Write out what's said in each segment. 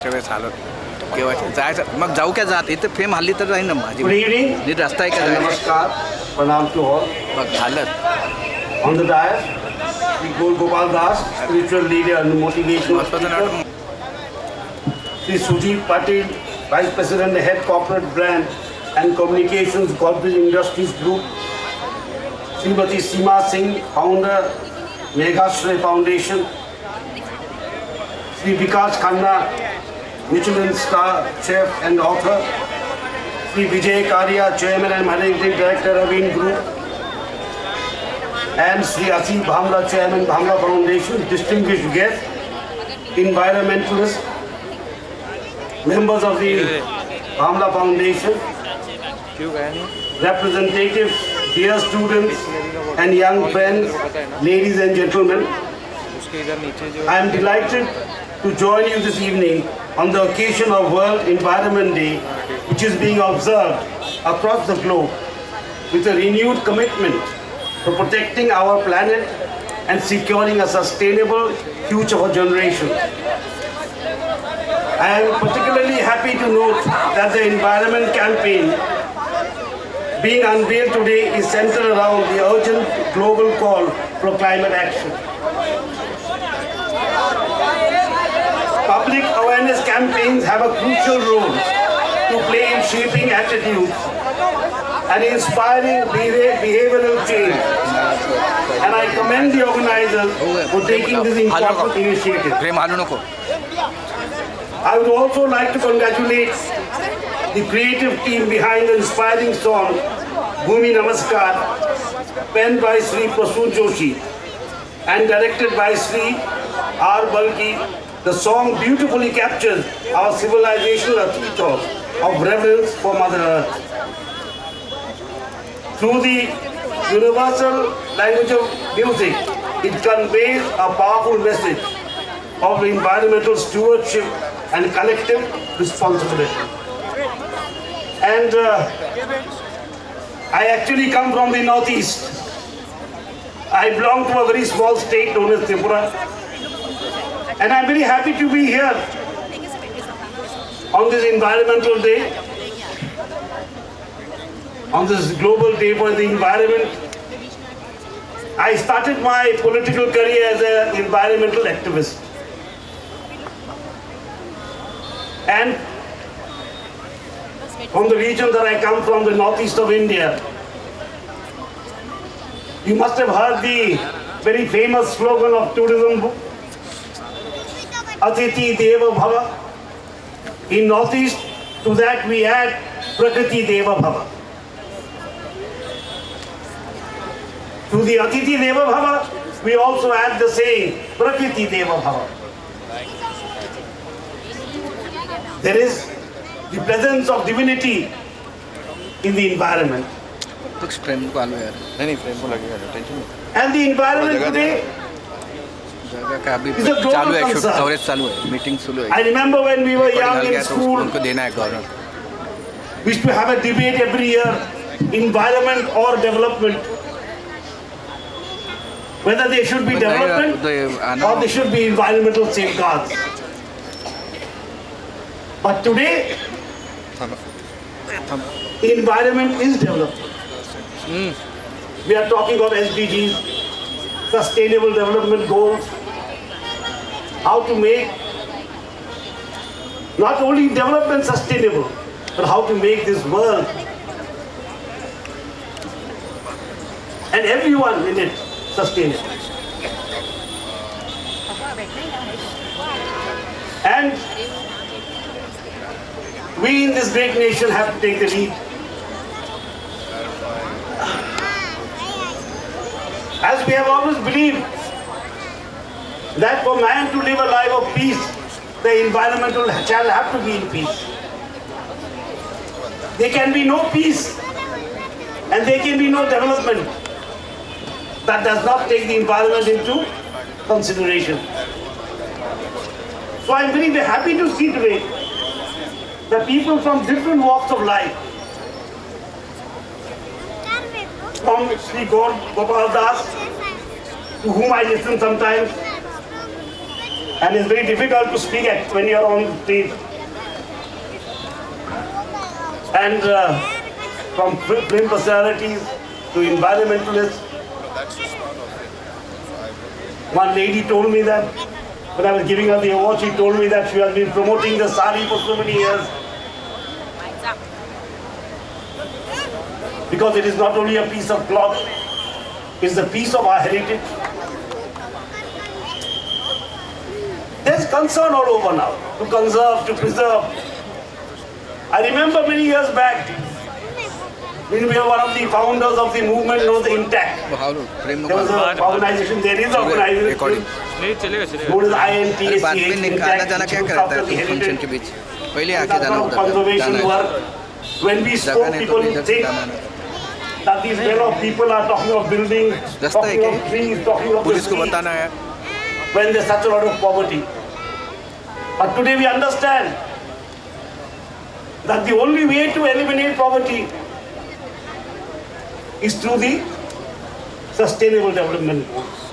वेळेस आलो केव्हा जायचं मग जाऊ काय जात इथं फेम हल्ली तर राहील ना माझी Good evening. नीट रस्ता आहे का जायला? Namaskar. Pranam to all. बघ झालं On the dais, the Gaur Gopal Das, spiritual leader and motivational महत्वाचं speaker. नाटक Sri Sujit Patil, Vice President, Head Corporate Brand and Communications Corporate Industries Group. Srimati Seema Singh, Founder, Maharashtra Foundation. Sri Vikas Khanna, Michelin star chef and author. Sri Vijay Karia, Chairman and Managing Director of In Group. And Sri Asif Bhamla, Chairman, Bhamla Foundation, distinguished guests, environmentalists, members of the Bhamla Foundation, क्यों गया नहीं representatives, dear students and young friends, ladies and gentlemen, उसके इधर नीचे जो I am delighted to join you this evening on the occasion of World Environment Day, which is being observed across the globe with a renewed commitment for protecting our planet and securing a sustainable future for generations. I am particularly happy to note that the Environment Campaign being unveiled today is centered around the urgent global call for climate action. Public awareness campaigns have a crucial role to play in shaping attitudes and inspiring behavioral change. And I commend the organizers for taking this important initiative. प्रेम हालू नको I would also like to congratulate the creative team behind the inspiring song Bhoomi Namaskar, penned by Sri Prasoon Joshi and directed by Sri R. Balki. The song beautifully captures our civilizational ethos of reverence for Mother Earth. Through the universal language of music, it conveys a powerful message of environmental stewardship and collective responsibility. And I actually come from the northeast. I belong to a very small state known as Tripura. And I'm very happy to be here on this Environmental Day, on this Global Day for the Environment. I started my political career as an environmental activist. And from the region that I come from, the northeast of India, you must have heard the very famous slogan of tourism, Atiti Deva Bhava. In northeast, to that we add Prakriti Deva Bhava. To the Atiti Deva Bhava, we also add the saying Prakriti Deva Bhava. There is the presence of divinity in the environment. कुछ प्रेम को आलू यार नहीं प्रेम को लगेगा tension नहीं And the environment today जगह का अभी is a global चालू है concern. कवरेज चालू है मीटिंग शुरू है I remember when we were young डाल in गया तो school, उनको देना है government we used to have a debate every year, environment or development. Whether they should be But they are- development they are or they should be environmental safeguards. But today, environment is development. We are talking of SDGs, Sustainable Development Goals, how to make not only development sustainable, but how to make this world and everyone in it sustainable. And we in this great nation have to take the lead. As we have always believed that for man to live a life of peace, the environment shall have to be in peace. There can be no peace and there can be no development that does not take the environment into consideration. So I am very, very happy to see today that people from different walks of life, from Sri Gaur Gopal Das, to whom I listen sometimes, And it's very difficult to speak when you're on the stage. And from film personalities to environmentalists, one lady told me that when I was giving her the award, she told me that she has been promoting the sari for so many years. Because it is not only a piece of cloth, it's a piece of our heritage. There's concern all over now to conserve, to preserve. I remember many years back, when we were one of the founders of the movement known as Intact. There was an organization, there is an organization known as INTACH, Intact, conservation work. When we spoke, people would think that these fellow people are talking of buildings, talking of trees, talking of the sea, when there's such a lot of poverty. But today we understand that the only way to eliminate poverty is through the sustainable development goals.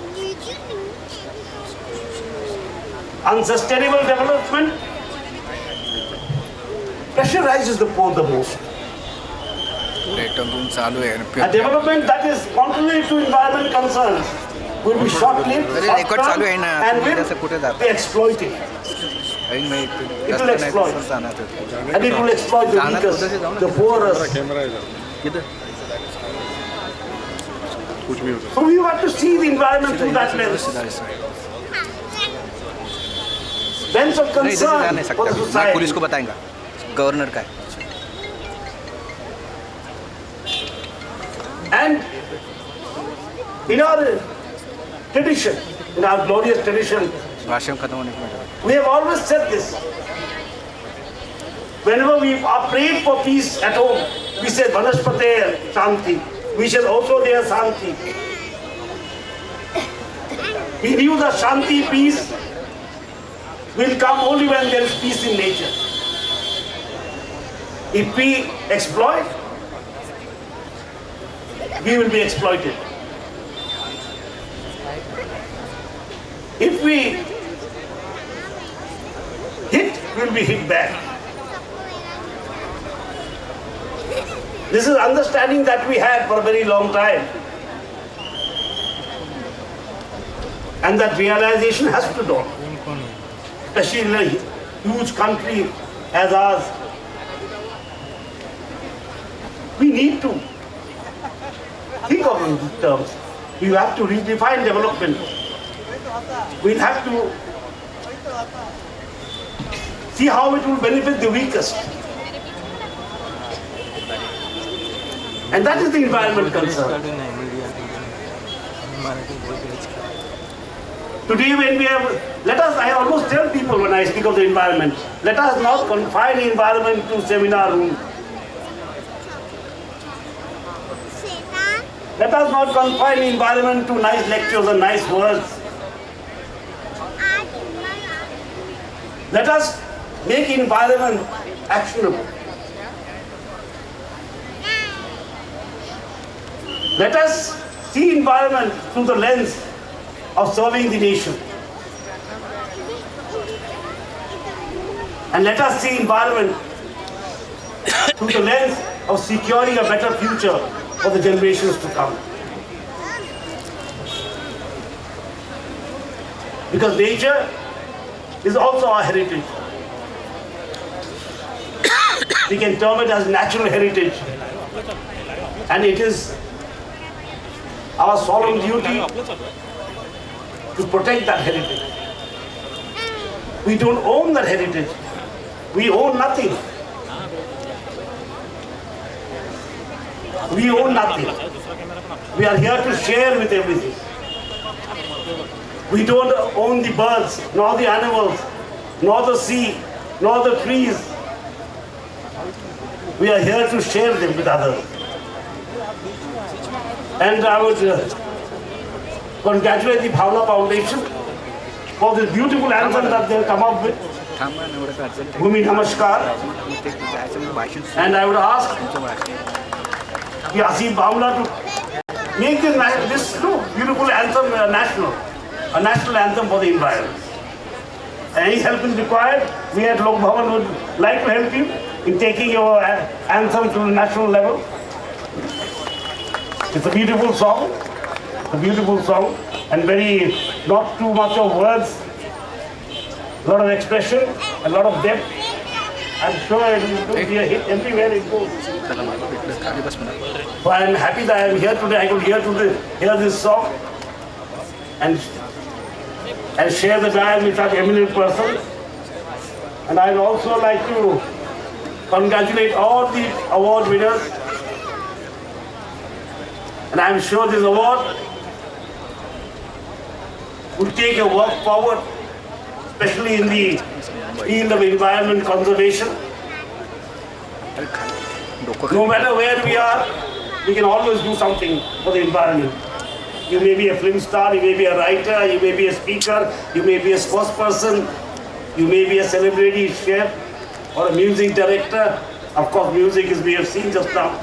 Unsustainable development pressurizes the poor the most. A development that is contrary to environment concerns will be short-lived, short-term, and will be exploited. It will exploit. And it will exploit the weakest, the poorest. So we have to see the environment through that lens. Lens of concern for the society. Police को बताएंगा governor का है. And in our tradition, in our glorious tradition, we have always said this. Whenever we are praying for peace at home, we say Vanaspate Shanti. We shall also there Shanti. We knew that Shanti, peace, will come only when there is peace in nature. If we exploit, we will be exploited. If we hit, we will be hit back. This is understanding that we had for a very long time. And that realization has to dawn. Especially in a huge country as ours. We need to think of it in these terms. We have to redefine development. We'll have to see how it will benefit the weakest. And that is the environment concern. Today when we have, I almost tell people when I speak of the environment, let us not confine the environment to seminar rooms. Let us not confine the environment to nice lectures and nice words. Let us make environment actionable. Let us see environment through the lens of serving the nation. And let us see environment through the lens of securing a better future for the generations to come. Because nature is also our heritage. We can term it as natural heritage. And it is our solemn duty to protect that heritage. We don't own that heritage. We own nothing. We own nothing. We are here to share with everything. We don't own the birds, nor the animals, nor the sea, nor the trees. We are here to share them with others. And I would congratulate the Bhamla Foundation for this beautiful anthem that they'll come up with, Bhoomi Namaskar. And I would ask Yasir Bhamla to make this beautiful anthem a national anthem for the environment. any help is required, we at Lok Bhavan would like to help you in taking your anthem to the national level. It's a beautiful song, and very, not too much of words, a lot of expression, a lot of depth. I'm sure it will be a hit everywhere it goes. So I'm happy that I am here today. I could hear this song and share the dance with such eminent persons. And I'd also like to congratulate all the award winners. And I'm sure this award will take your work forward, especially in the field of environment conservation. No matter where we are, we can always do something for the environment. You may be a film star, you may be a writer, you may be a speaker, you may be a sportsperson, you may be a celebrity chef or a music director. Of course, music is we have seen just now.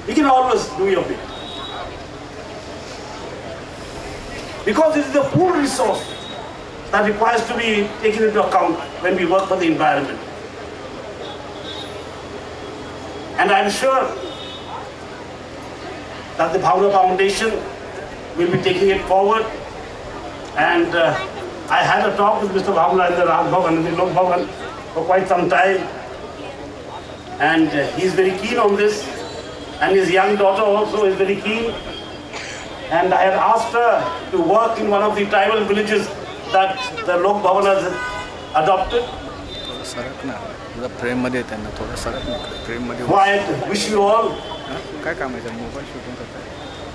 You can always do your bit. Because it is a pool resource that requires to be taken into account when we work for the environment. And I'm sure that the Bhamla Foundation will be taking it forward. And I had a talk with Mr. Bhamla in the Raj Bhavan, in the Lok Bhavan, for quite some time. And he's very keen on this. And his young daughter also is very keen. And I had asked her to work in one of the tribal villages that the Lok Bhavan has adopted. So I wish you all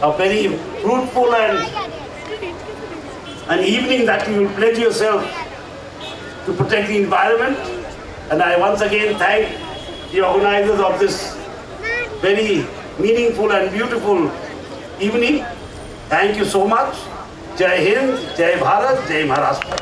a very fruitful and an evening that you will pledge yourself to protect the environment. And I once again thank the organizers of this very meaningful and beautiful evening. Thank you so much. Jai Hind, Jai Bharat, Jai Maharashtra.